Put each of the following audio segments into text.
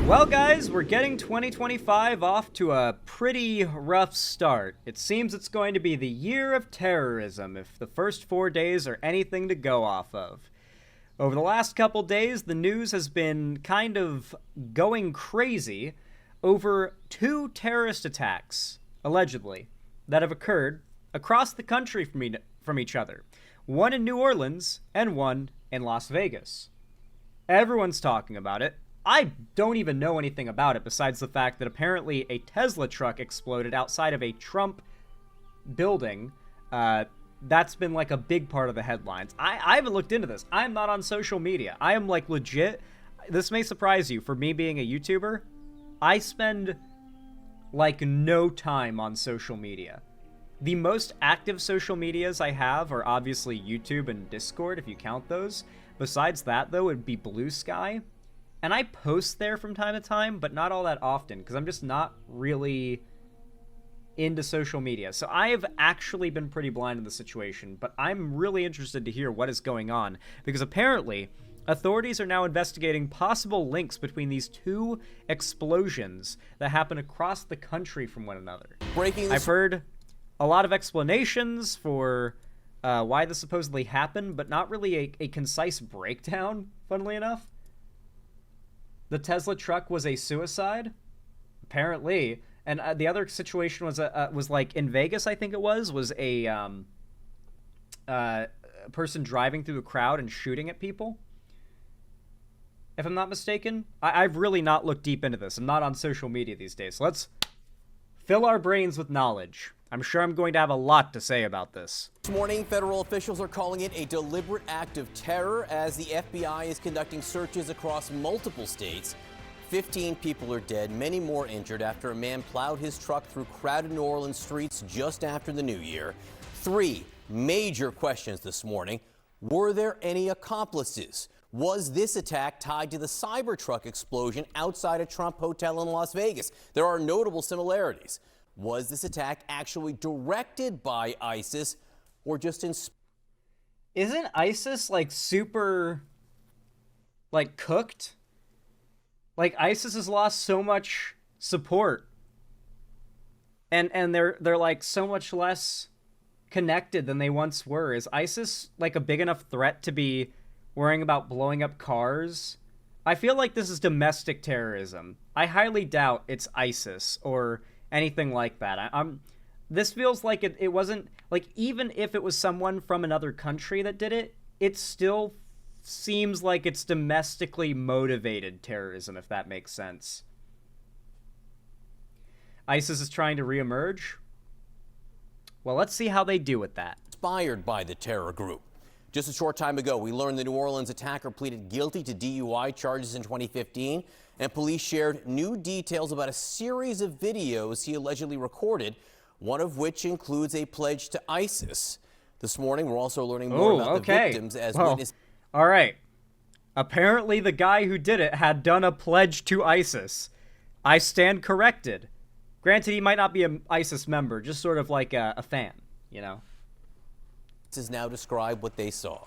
Well, guys, we're getting 2025 off to a pretty rough start. It seems it's going to be the year of terrorism if the first 4 days are anything to go off of. Over the last couple days, the news has been kind of going crazy over 2 terrorist attacks, allegedly, that have occurred across the country from each other. One in New Orleans and one in Las Vegas. Everyone's talking about it. I don't even know anything about it besides the fact that apparently a Tesla truck exploded outside of a Trump building. That's been like a big part of the headlines. I haven't looked into this. I'm not on social media. I am like legit. This may surprise you. For me being a YouTuber, I spend like no time on social media. The most active social medias I have are obviously YouTube and Discord, if you count those. Besides that, though, it would be Blue Sky. And I post there from time to time, but not all that often, because I'm just not really into social media. So I have actually been pretty blind in the situation, but I'm really interested to hear what is going on, because apparently authorities are now investigating possible links between these 2 explosions that happen across the country from one another. I've heard a lot of explanations for why this supposedly happened, but not really a concise breakdown, funnily enough. The Tesla truck was a suicide, apparently, and the other situation was like in Vegas, I think it was a person driving through the crowd and shooting at people. If I'm not mistaken, I've really not looked deep into this. I'm not on social media these days. So let's fill our brains with knowledge. I'm sure I'm going to have a lot to say about this. This morning, federal officials are calling it a deliberate act of terror as the FBI is conducting searches across multiple states. 15 people are dead, many more injured after a man plowed his truck through crowded New Orleans streets just after the new year. 3 major questions this morning. Were there any accomplices? Was this attack tied to the Cybertruck explosion outside a Trump hotel in Las Vegas? There are notable similarities. Was this attack actually directed by ISIS or just inspired? Isn't ISIS like super like cooked? Like ISIS has lost so much support. And they're like so much less connected than they once were. Is ISIS like a big enough threat to be worrying about blowing up cars? I feel like this is domestic terrorism. I highly doubt it's ISIS or anything like that. This feels like it wasn't, like, even if it was someone from another country that did it, it still seems like it's domestically motivated terrorism, if that makes sense. ISIS is trying to reemerge? Well, let's see how they do with that. Inspired by the terror group. Just a short time ago, we learned the New Orleans attacker pleaded guilty to DUI charges in 2015, and police shared new details about a series of videos he allegedly recorded, one of which includes a pledge to ISIS. This morning, we're also learning more about the victims as witnesses. All right. Apparently, the guy who did it had done a pledge to ISIS. I stand corrected. Granted, he might not be an ISIS member, just sort of like a fan, you know? Is now describe what they saw.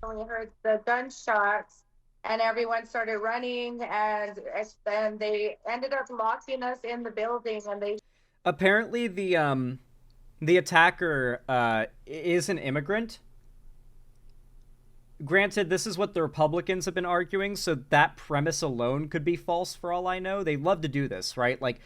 We heard the gunshots and everyone started running and they ended up locking us in the building and they apparently the attacker is an immigrant. Granted, this is what the Republicans have been arguing, so that premise alone could be false for all I know. They love to do this, right? Like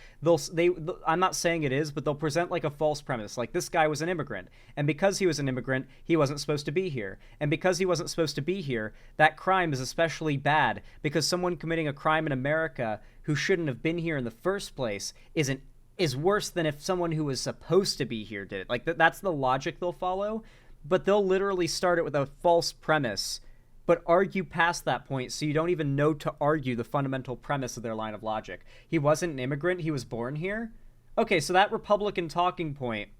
I'm not saying it is, but they'll present like a false premise, like this guy was an immigrant, and because he was an immigrant, he wasn't supposed to be here. And because he wasn't supposed to be here, that crime is especially bad because someone committing a crime in America who shouldn't have been here in the first place is worse than if someone who was supposed to be here did it. Like that's the logic they'll follow. But they'll literally start it with a false premise, but argue past that point so you don't even know to argue the fundamental premise of their line of logic. He wasn't an immigrant, he was born here? Okay, so that Republican talking point,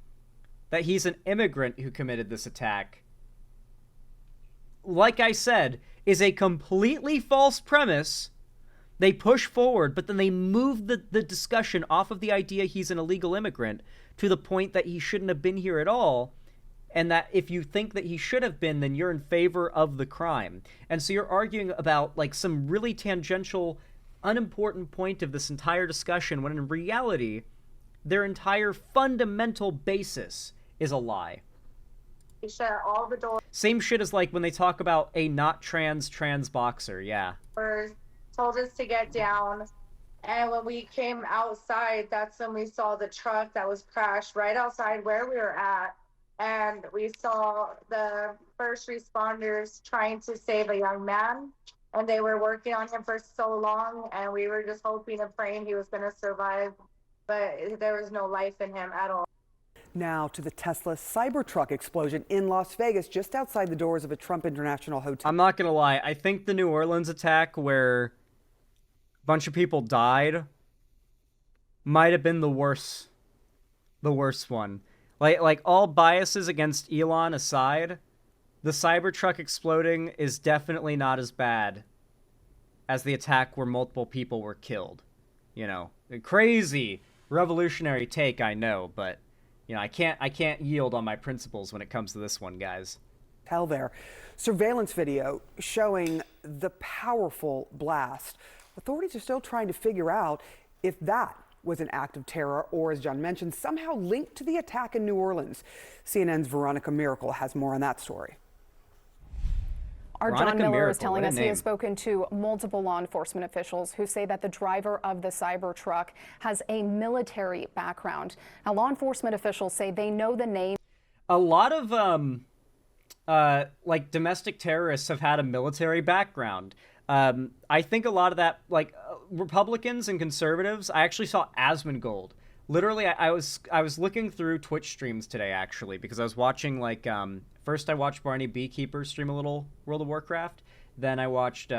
that he's an immigrant who committed this attack, like I said, is a completely false premise. They push forward, but then they move the discussion off of the idea he's an illegal immigrant to the point that he shouldn't have been here at all. and that if you think that he should have been, then you're in favor of the crime. And so you're arguing about like some really tangential, unimportant point of this entire discussion, when in reality, their entire fundamental basis is a lie. He shut all the doors. Same shit as like when they talk about a not trans boxer, yeah. Told us to get down. And when we came outside, that's when we saw the truck that was crashed right outside where we were at. And we saw the first responders trying to save a young man. And they were working on him for so long. And we were just hoping and praying he was going to survive. But there was no life in him at all. Now to the Tesla Cybertruck explosion in Las Vegas, just outside the doors of a Trump International hotel. I'm not going to lie. I think the New Orleans attack where a bunch of people died might have been the worst one. Like all biases against Elon aside, the Cybertruck exploding is definitely not as bad as the attack where multiple people were killed. You know, a crazy revolutionary take, I know, but you know, I can't yield on my principles when it comes to this one, guys. Tell there. Surveillance video showing the powerful blast. Authorities are still trying to figure out if that was an act of terror or, as John mentioned, somehow linked to the attack in New Orleans. CNN's Veronica Miracle has more on that story. Our John Miller is telling us he has name. spoken to multiple law enforcement officials who say that the driver of the Cybertruck has a military background. Now, law enforcement officials say they know the name. A lot of like domestic terrorists have had a military background. I think a lot of that, like Republicans and conservatives. I actually saw Asmongold. Literally, I was looking through Twitch streams today, actually, because I was watching like first I watched Barney Beekeeper stream a little World of Warcraft, then I watched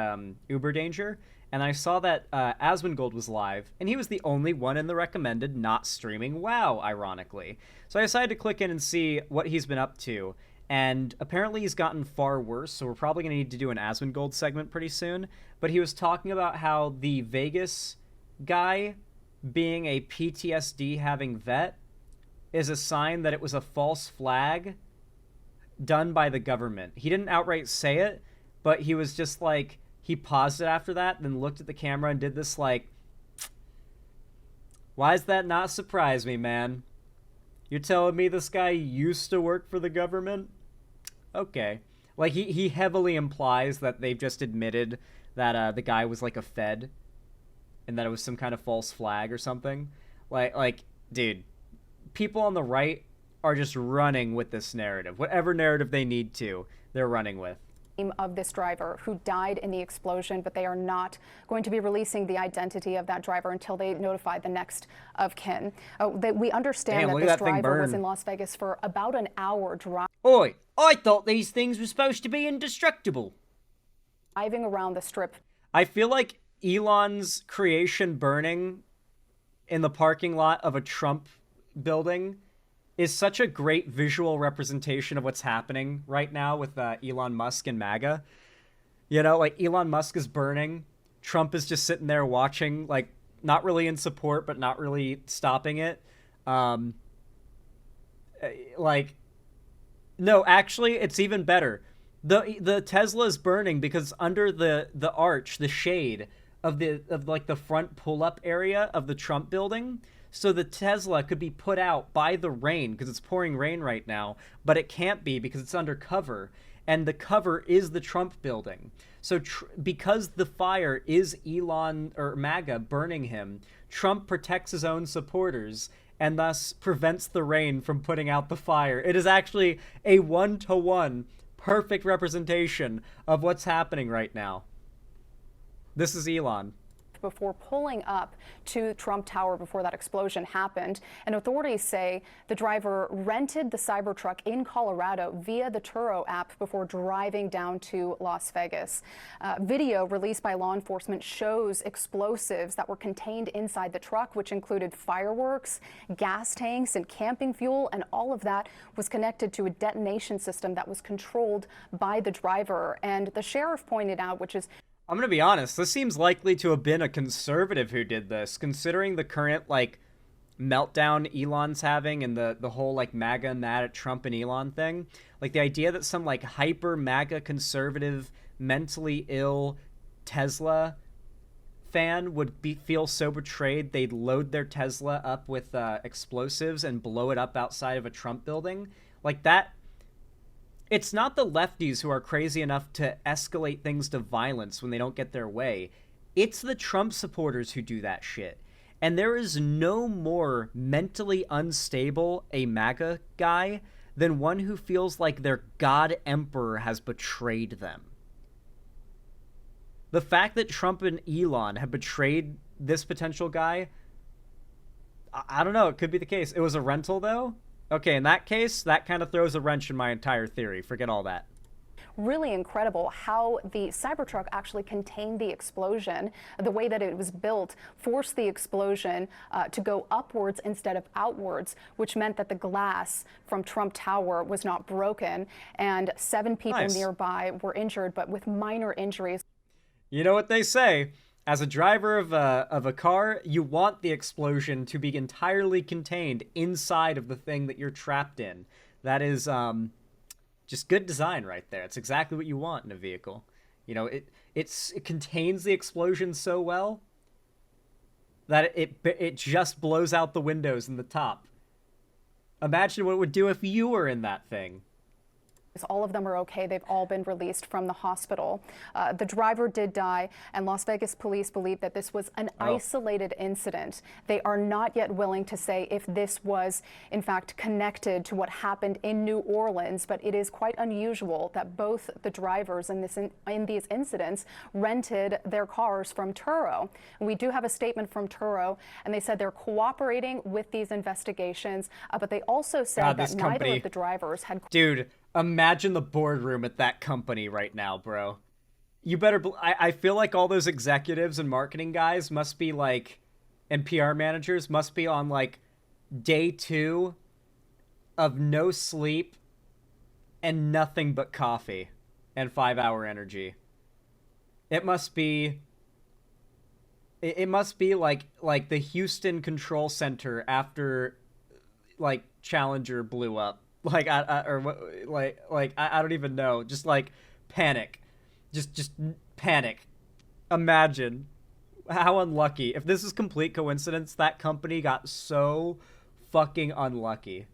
Uber Danger, and I saw that Asmongold was live, and he was the only one in the recommended not streaming WoW, ironically. So I decided to click in and see what he's been up to, and apparently he's gotten far worse, so we're probably going to need to do an Asmongold segment pretty soon. But he was talking about how the Vegas guy, being a PTSD having vet, is a sign that it was a false flag done by the government. He didn't outright say it, but he was just like, he paused it after that, then looked at the camera and did this like, why does that not surprise me, man? You're telling me this guy used to work for the government? Okay. Like, he heavily implies that they've just admitted that the guy was like a Fed, and that it was some kind of false flag or something. Like, dude, people on the right are just running with this narrative. Whatever narrative they need to, they're running with. Of this driver who died in the explosion, but they are not going to be releasing the identity of that driver until they notify the next of kin. We understand that this driver was in Las Vegas for about an hour Oi, I thought these things were supposed to be indestructible. driving around the strip. I feel like Elon's creation burning in the parking lot of a Trump building is such a great visual representation of what's happening right now with Elon Musk and MAGA. You know, like Elon Musk is burning. Trump is just sitting there watching, like not really in support, but not really stopping it. Like, no, actually, it's even better. The Tesla is burning because under the arch, the shade of the front pull-up area of the Trump building, so the Tesla could be put out by the rain because it's pouring rain right now, but it can't be because it's under cover, and the cover is the Trump building. So because the fire is Elon or MAGA burning him, Trump protects his own supporters and thus prevents the rain from putting out the fire. It is actually a one-to-one perfect representation of what's happening right now. This is Elon. Before pulling up to Trump Tower before that explosion happened. And authorities say the driver rented the Cybertruck in Colorado via the Turo app before driving down to Las Vegas. Video released by law enforcement shows explosives that were contained inside the truck, which included fireworks, gas tanks, and camping fuel. And all of that was connected to a detonation system that was controlled by the driver. And the sheriff pointed out, which is I'm going to be honest, this seems likely to have been a conservative who did this, considering the current, like, meltdown Elon's having and the whole like MAGA mad at Trump and Elon thing. Like the idea that some like hyper MAGA conservative, mentally ill Tesla fan would feel so betrayed they'd load their Tesla up with explosives and blow it up outside of a Trump building. Like that. It's not the lefties who are crazy enough to escalate things to violence when they don't get their way. It's the Trump supporters who do that shit. And there is no more mentally unstable a MAGA guy than one who feels like their god emperor has betrayed them. The fact that Trump and Elon have betrayed this potential guy, I don't know, it could be the case. It was a rental, though? Okay, in that case, that kind of throws a wrench in my entire theory. Forget all that. Really incredible how the Cybertruck actually contained the explosion. The way that it was built forced the explosion to go upwards instead of outwards, which meant that the glass from Trump Tower was not broken, and 7 people nearby were injured, but with minor injuries. You know what they say. As a driver of a car, you want the explosion to be entirely contained inside of the thing that you're trapped in. That is just good design right there. It's exactly what you want in a vehicle. You know, it contains the explosion so well that it just blows out the windows and the top. Imagine what it would do if you were in that thing. All of them are okay. They've all been released from the hospital. The driver did die, and Las Vegas police believe that this was an isolated incident. They are not yet willing to say if this was, in fact, connected to what happened in New Orleans, but it is quite unusual that both the drivers in these incidents rented their cars from Turo. And we do have a statement from Turo, and they said they're cooperating with these investigations, but they also said that neither of the drivers had... Dude. Imagine the boardroom at that company right now, bro. You better... I feel like all those executives and marketing guys must be like... And PR managers must be on like day 2 of no sleep and nothing but coffee and 5-hour energy. It must be... It must be like the Houston Control Center after like Challenger blew up. Like I don't even know. Just like panic, just panic. Imagine how unlucky. If this is complete coincidence, that company got so fucking unlucky.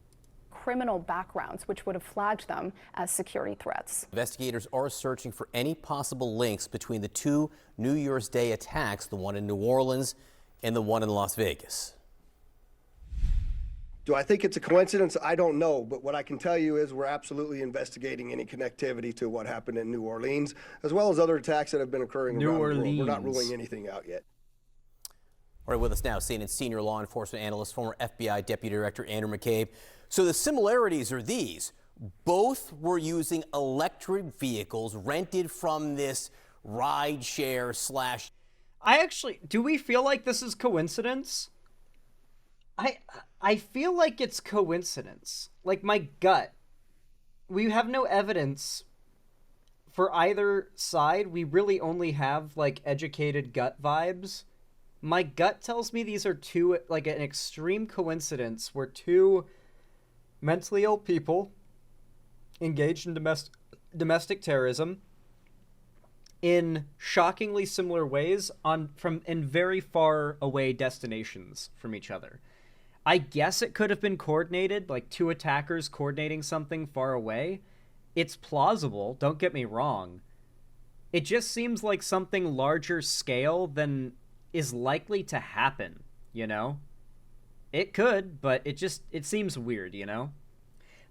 Criminal backgrounds, which would have flagged them as security threats. Investigators are searching for any possible links between the 2 New Year's Day attacks, the one in New Orleans and the one in Las Vegas. Do I think it's a coincidence? I don't know, but what I can tell you is we're absolutely investigating any connectivity to what happened in New Orleans, as well as other attacks that have been occurring around the world. We're not ruling anything out yet. All right, with us now, CNN senior law enforcement analyst, former FBI Deputy Director Andrew McCabe. So the similarities are these. Both were using electric vehicles rented from this ride-share slash... Do we feel like this is coincidence? I feel like it's coincidence. Like my gut. We have no evidence for either side. We really only have like educated gut vibes. My gut tells me these are two, like an extreme coincidence where 2 mentally ill people engaged in domestic terrorism in shockingly similar ways in very far away destinations from each other. I guess it could have been coordinated, like 2 attackers coordinating something far away. It's plausible, don't get me wrong. It just seems like something larger scale than is likely to happen, you know? It could, but it seems weird, you know?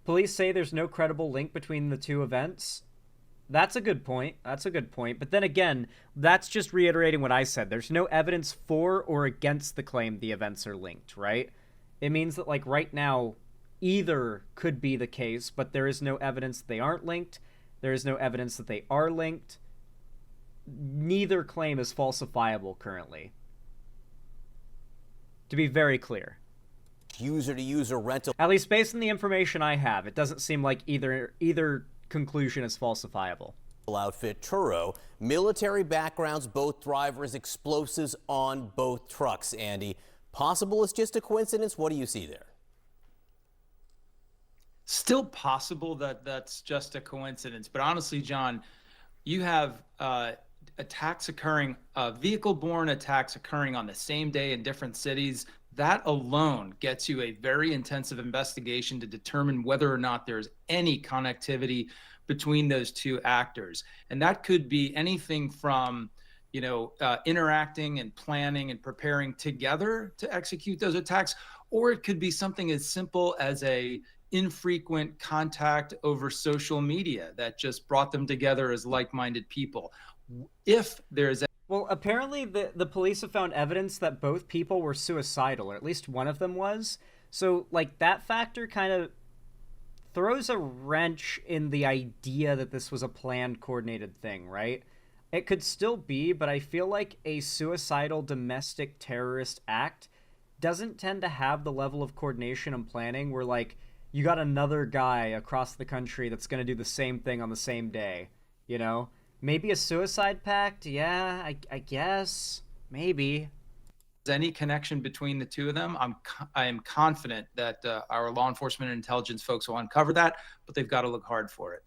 Police say there's no credible link between the 2 events. That's a good point. But then again, that's just reiterating what I said. There's no evidence for or against the claim the events are linked, right? It means that, like, right now, either could be the case, but there is no evidence they aren't linked. There is no evidence that they are linked. Neither claim is falsifiable currently. To be very clear. User-to-user rental. At least based on the information I have, it doesn't seem like either conclusion is falsifiable. Outfit Turo, military backgrounds, both drivers, explosives on both trucks, Andy. Possible it's just a coincidence? What do you see there? Still possible that that's just a coincidence. But honestly, John, you have attacks occurring, vehicle-borne attacks occurring on the same day in different cities. That alone gets you a very intensive investigation to determine whether or not there's any connectivity between those two actors. And that could be anything from, interacting and planning and preparing together to execute those attacks, or it could be something as simple as a infrequent contact over social media that just brought them together as like-minded people. If there's Well, apparently the police have found evidence that both people were suicidal, or at least one of them was. So, like, that factor kind of throws a wrench in the idea that this was a planned, coordinated thing, right? It could still be, but I feel like a suicidal domestic terrorist act doesn't tend to have the level of coordination and planning where, like, you got another guy across the country that's going to do the same thing on the same day, you know? Maybe a suicide pact? Yeah, I guess. Maybe. any connection between the two of them, I am confident that our law enforcement and intelligence folks will uncover that, but they've got to look hard for it.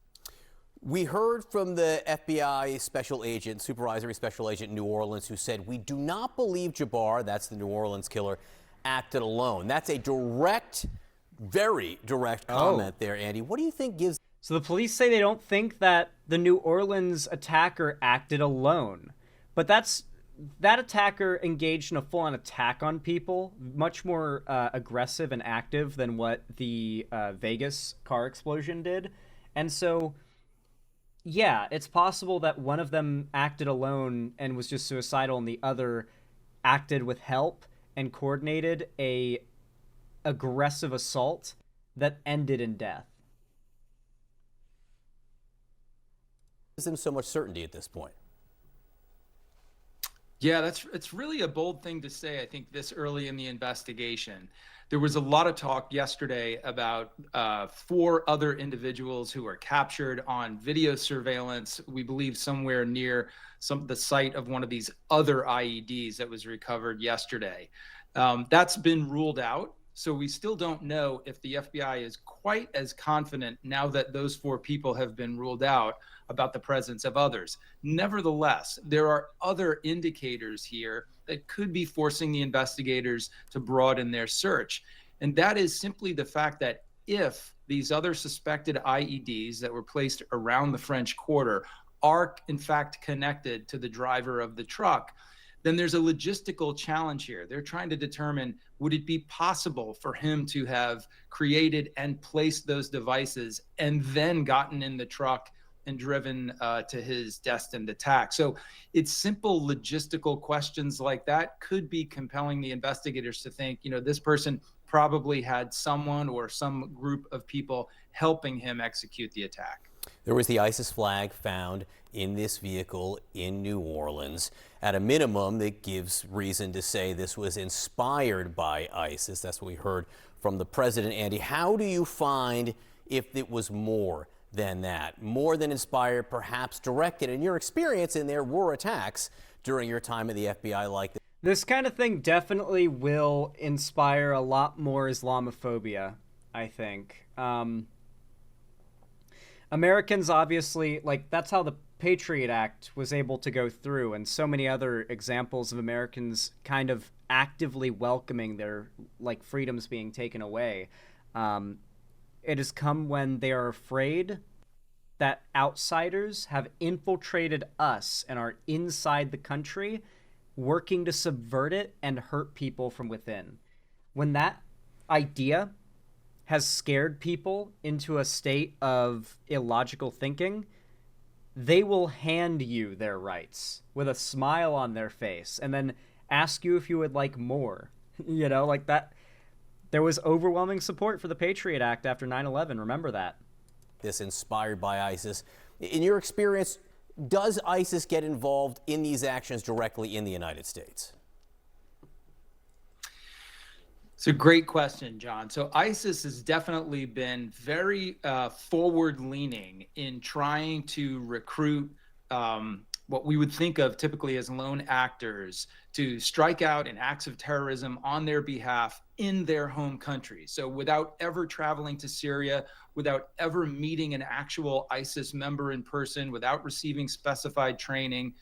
We heard from the FBI supervisory special agent in New Orleans, who said, "We do not believe Jabbar," that's the New Orleans killer, "acted alone." That's a direct, very direct comment there, Andy. What do you think gives... So the police say they don't think that the New Orleans attacker acted alone. But that attacker engaged in a full-on attack on people, much more aggressive and active than what the Vegas car explosion did. And so, yeah, it's possible that one of them acted alone and was just suicidal, and the other acted with help and coordinated a aggressive assault that ended in death. Gives them so much certainty at this point? Yeah, it's really a bold thing to say, I think, this early in the investigation. There was a lot of talk yesterday about 4 other individuals who were captured on video surveillance, we believe somewhere near the site of one of these other IEDs that was recovered yesterday. That's been ruled out. So we still don't know if the FBI is quite as confident now that those 4 people have been ruled out about the presence of others. Nevertheless, there are other indicators here that could be forcing the investigators to broaden their search. And that is simply the fact that if these other suspected IEDs that were placed around the French Quarter are in fact connected to the driver of the truck, then there's a logistical challenge here. They're trying to determine, would it be possible for him to have created and placed those devices and then gotten in the truck and driven to his destined attack? So it's simple logistical questions like that could be compelling the investigators to think, this person probably had someone or some group of people helping him execute the attack. There was the ISIS flag found in this vehicle in New Orleans. At a minimum, that gives reason to say this was inspired by ISIS. That's what we heard from the president. Andy, how do you find if it was more than that? More than inspired, perhaps directed? In your experience, and there were attacks during your time at the FBI like this. This kind of thing definitely will inspire a lot more Islamophobia, I think. Americans obviously, that's how the Patriot Act was able to go through, and so many other examples of Americans kind of actively welcoming their freedoms being taken away. It has come when they are afraid that outsiders have infiltrated us and are inside the country, working to subvert it and hurt people from within. When that idea has scared people into a state of illogical thinking, they will hand you their rights with a smile on their face and then ask you if you would like more. That. There was overwhelming support for the Patriot Act after 9/11. Remember that. This inspired by ISIS. In your experience, does ISIS get involved in these actions directly in the United States? It's a great question, John. So ISIS has definitely been very forward-leaning in trying to recruit what we would think of typically as lone actors to strike out in acts of terrorism on their behalf in their home country. So without ever traveling to Syria, without ever meeting an actual ISIS member in person, without receiving specified training,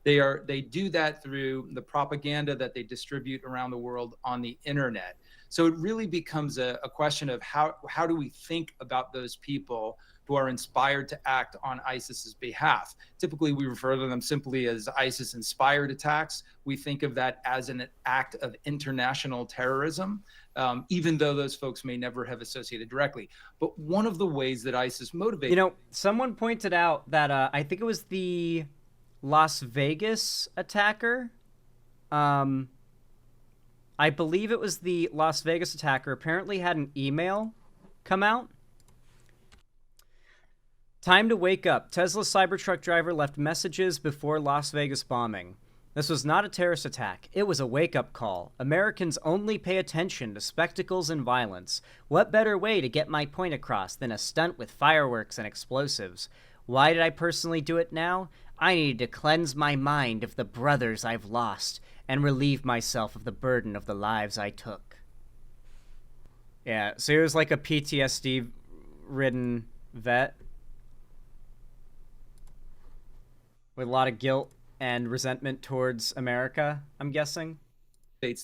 they do that through the propaganda that they distribute around the world on the internet. So it really becomes a question of how do we think about those people who are inspired to act on ISIS's behalf. Typically, we refer to them simply as ISIS-inspired attacks. We think of that as an act of international terrorism, even though those folks may never have associated directly. But one of the ways that ISIS motivates... You know, someone pointed out that I think it was the Las Vegas attacker. I believe it was the Las Vegas attacker apparently had an email come out. Time to wake up. Tesla Cybertruck driver left messages before Las Vegas bombing. This was not a terrorist attack. It was a wake-up call. Americans only pay attention to spectacles and violence. What better way to get my point across than a stunt with fireworks and explosives? Why did I personally do it now? I needed to cleanse my mind of the brothers I've lost and relieve myself of the burden of the lives I took. Yeah, so he was like a PTSD-ridden vet with a lot of guilt and resentment towards America, I'm guessing.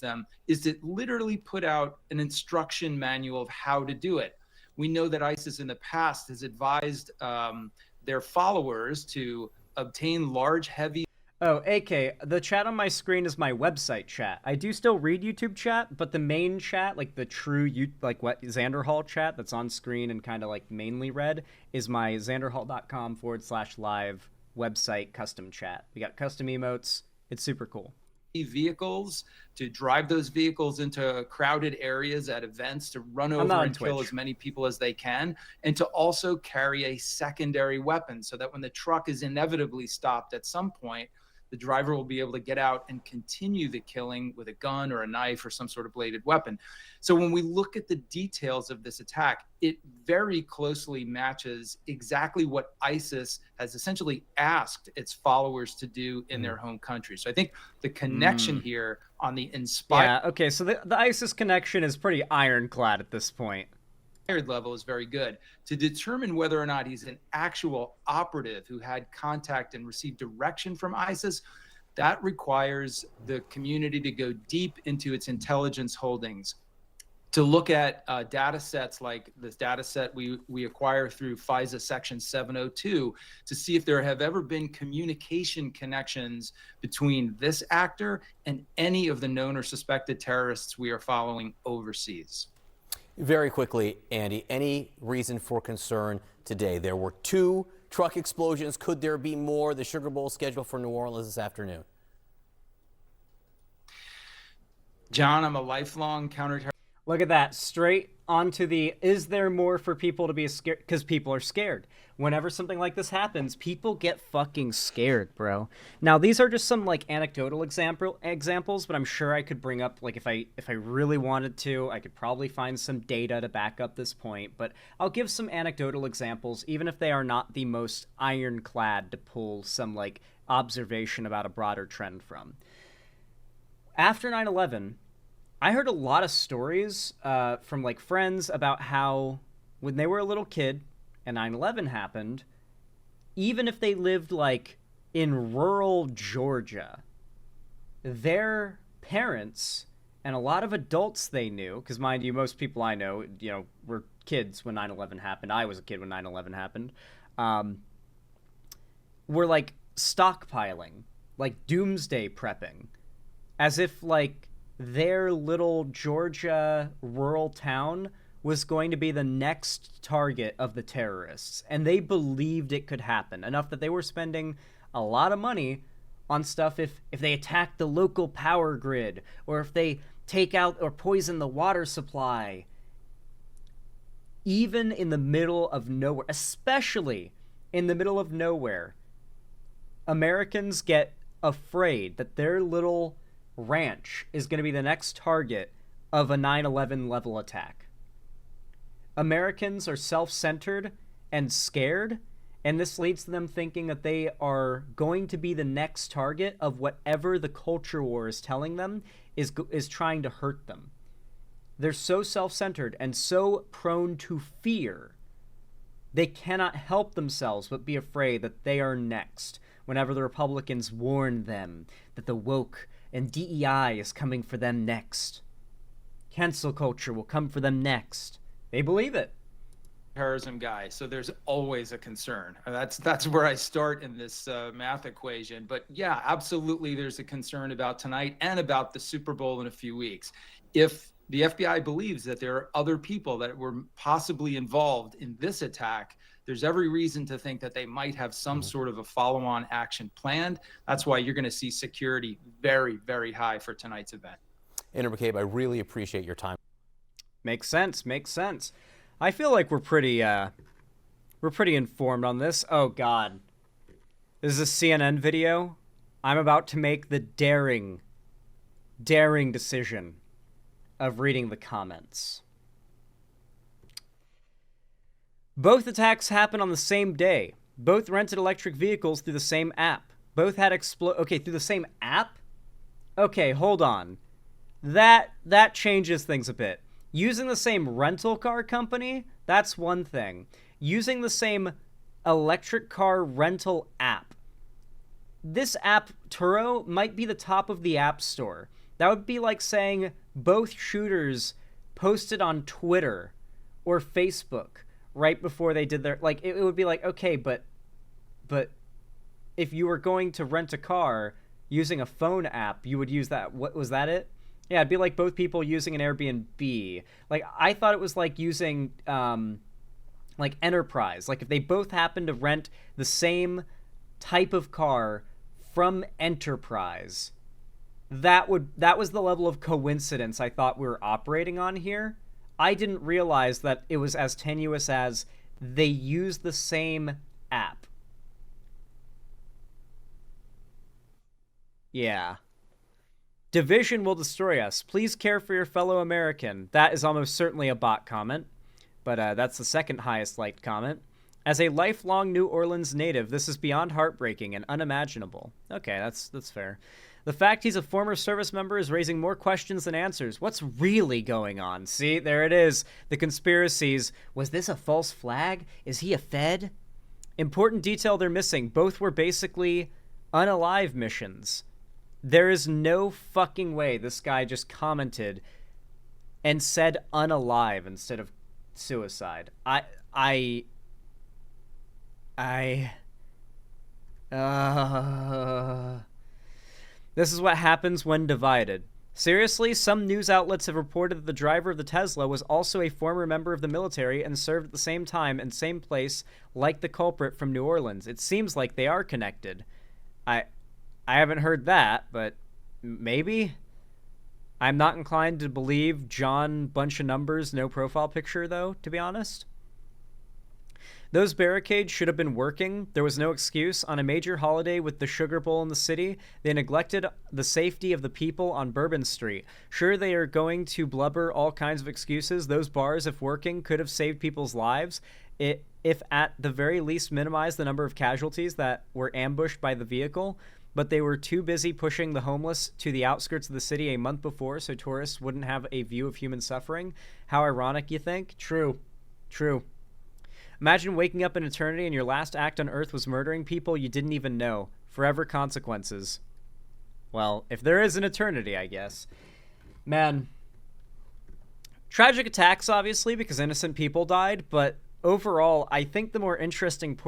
Them is to literally put out an instruction manual of how to do it. We know that ISIS in the past has advised their followers to obtain large, heavy... Oh, AK, the chat on my screen is my website chat. I do still read YouTube chat, but the main chat, like the true, like what Xander Hall chat that's on screen and kind of like mainly read, is my xanderhall.com/live website custom chat. We got custom emotes. It's super cool. Vehicles, to drive those vehicles into crowded areas at events, to run over and kill as many people as they can, and to also carry a secondary weapon so that when the truck is inevitably stopped at some point, the driver will be able to get out and continue the killing with a gun or a knife or some sort of bladed weapon. So when we look at the details of this attack, it very closely matches exactly what ISIS has essentially asked its followers to do in their home country. So I think the connection here on the inspired... Yeah, okay, so the ISIS connection is pretty ironclad at this point. Level is very good. To determine whether or not he's an actual operative who had contact and received direction from ISIS, that requires the community to go deep into its intelligence holdings, to look at data sets like this data set we acquire through FISA Section 702 to see if there have ever been communication connections between this actor and any of the known or suspected terrorists we are following overseas. Very quickly, Andy, any reason for concern today? There were 2 truck explosions. Could there be more? The Sugar Bowl scheduled for New Orleans this afternoon. John, I'm a lifelong counterterrorism. Look at that. Straight onto the, is there more for people to be scared? Because people are scared. Whenever something like this happens, people get fucking scared, bro. Now, these are just some, like, anecdotal examples, but I'm sure I could bring up, like, if I really wanted to, I could probably find some data to back up this point. But I'll give some anecdotal examples, even if they are not the most ironclad to pull some, like, observation about a broader trend from. After 9/11... I heard a lot of stories from, like, friends about how when they were a little kid and 9/11 happened, even if they lived, like, in rural Georgia, their parents and a lot of adults they knew, because mind you, most people I know, you know, were kids when 9/11 happened. I was a kid when 9/11 happened. Were, like, stockpiling, like, doomsday prepping, as if, like, their little Georgia rural town was going to be the next target of the terrorists. And they believed it could happen, enough that they were spending a lot of money on stuff if they attack the local power grid, or if they take out or poison the water supply. Even in the middle of nowhere, especially in the middle of nowhere, Americans get afraid that their little ranch is going to be the next target of a 9/11 level attack. Americans are self-centered and scared, And this leads to them thinking that they are going to be the next target of whatever the culture war is telling them is trying to hurt them. They're so self-centered and so prone to fear. They cannot help themselves but be afraid that they are next whenever the Republicans warn them that the woke and DEI is coming for them next. Cancel culture will come for them next. They believe it. Terrorism guy, so there's always a concern. That's where I start in this math equation. But yeah, absolutely, there's a concern about tonight and about the Super Bowl in a few weeks. If the FBI believes that there are other people that were possibly involved in this attack, there's every reason to think that they might have some sort of a follow-on action planned. That's why you're going to see security very, very high for tonight's event. Andrew McCabe, I really appreciate your time. Makes sense. Makes sense. I feel like we're pretty informed on this. Oh God, this is a CNN video. I'm about to make the daring decision of reading the comments. Both attacks happened on the same day. Both rented electric vehicles through the same app. Both had okay, through the same app? Okay, hold on. That changes things a bit. Using the same rental car company, that's one thing. Using the same electric car rental app. This app, Turo, might be the top of the App Store. That would be like saying both shooters posted on Twitter or Facebook right before they did their... Like, it would be like, okay, but if you were going to rent a car using a phone app, you would use that. What was that it? Yeah, it'd be like both people using an Airbnb. Like, I thought it was like using, like, Enterprise. Like, if they both happened to rent the same type of car from Enterprise, that was the level of coincidence I thought we were operating on here. I didn't realize that it was as tenuous as they use the same app. Yeah. Division will destroy us. Please care for your fellow American. That is almost certainly a bot comment, but that's the second highest liked comment. As a lifelong New Orleans native, this is beyond heartbreaking and unimaginable. Okay, that's fair. The fact he's a former service member is raising more questions than answers. What's really going on? See, there it is. The conspiracies. Was this a false flag? Is he a Fed? Important detail they're missing. Both were basically unalive missions. There is no fucking way this guy just commented and said unalive instead of suicide. This is what happens when divided. Seriously, some news outlets have reported that the driver of the Tesla was also a former member of the military and served at the same time and same place like the culprit from New Orleans. It seems like they are connected. I haven't heard that, but maybe? I'm not inclined to believe John bunch of numbers, no profile picture, though, to be honest. Those barricades should have been working. There was no excuse. On a major holiday with the Sugar Bowl in the city, they neglected the safety of the people on Bourbon Street. Sure, they are going to blubber all kinds of excuses. Those bars, if working, could have saved people's lives, if at the very least minimized the number of casualties that were ambushed by the vehicle. But they were too busy pushing the homeless to the outskirts of the city a month before so tourists wouldn't have a view of human suffering. How ironic, you think? True. True. Imagine waking up in eternity and your last act on Earth was murdering people you didn't even know. Forever consequences. Well, if there is an eternity, I guess. Man. Tragic attacks, obviously, because innocent people died, but overall, I think the more interesting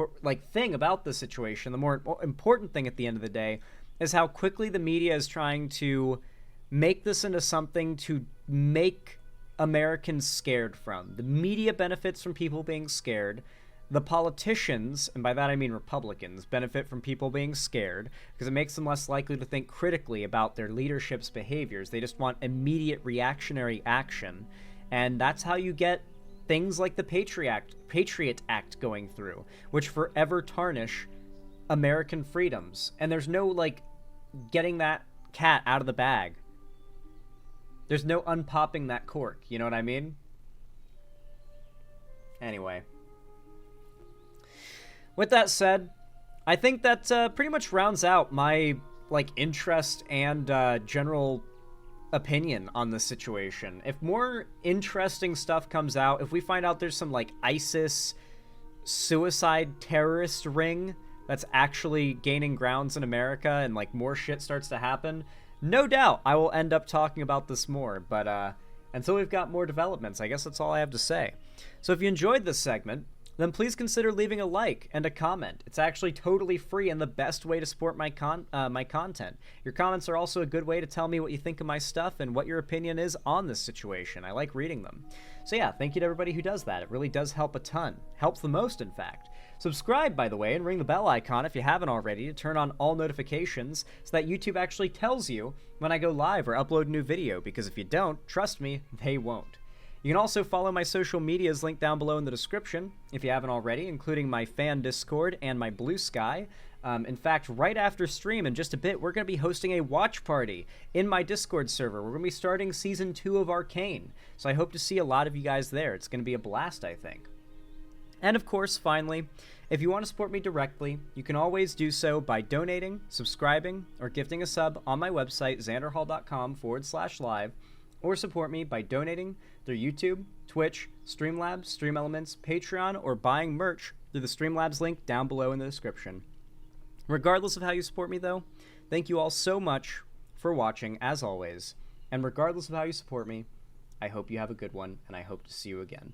thing about the situation, the more important thing at the end of the day, is how quickly the media is trying to make this into something to make Americans scared from. The media benefits from people being scared. The politicians, and by that I mean Republicans, benefit from people being scared because it makes them less likely to think critically about their leadership's behaviors. They just want immediate reactionary action. And that's how you get things like the Patriot Act going through, which forever tarnish American freedoms. And there's no, getting that cat out of the bag. There's no unpopping that cork, you know what I mean? Anyway. With that said, I think that pretty much rounds out my interest and general opinion on the situation. If more interesting stuff comes out, if we find out there's some ISIS suicide terrorist ring that's actually gaining grounds in America and more shit starts to happen, no doubt I will end up talking about this more. But until we've got more developments, I guess that's all I have to say. So if you enjoyed this segment, then please consider leaving a like and a comment. It's actually totally free and the best way to support my content. Your comments are also a good way to tell me what you think of my stuff and what your opinion is on this situation. I like reading them. So yeah, thank you to everybody who does that. It really does help a ton. Helps the most, in fact. Subscribe, by the way, and ring the bell icon if you haven't already to turn on all notifications so that YouTube actually tells you when I go live or upload a new video, because if you don't, trust me, they won't. You can also follow my social medias linked down below in the description if you haven't already, including my fan Discord and my Blue Sky. In fact, right after stream in just a bit, we're going to be hosting a watch party in my Discord server. We're going to be starting Season 2 of Arcane, so I hope to see a lot of you guys there. It's going to be a blast, I think. And of course, finally, if you want to support me directly, you can always do so by donating, subscribing, or gifting a sub on my website, xanderhall.com/live, or support me by donating through YouTube, Twitch, Streamlabs, Stream Elements, Patreon, or buying merch through the Streamlabs link down below in the description. Regardless of how you support me, though, thank you all so much for watching, as always. And regardless of how you support me, I hope you have a good one, and I hope to see you again.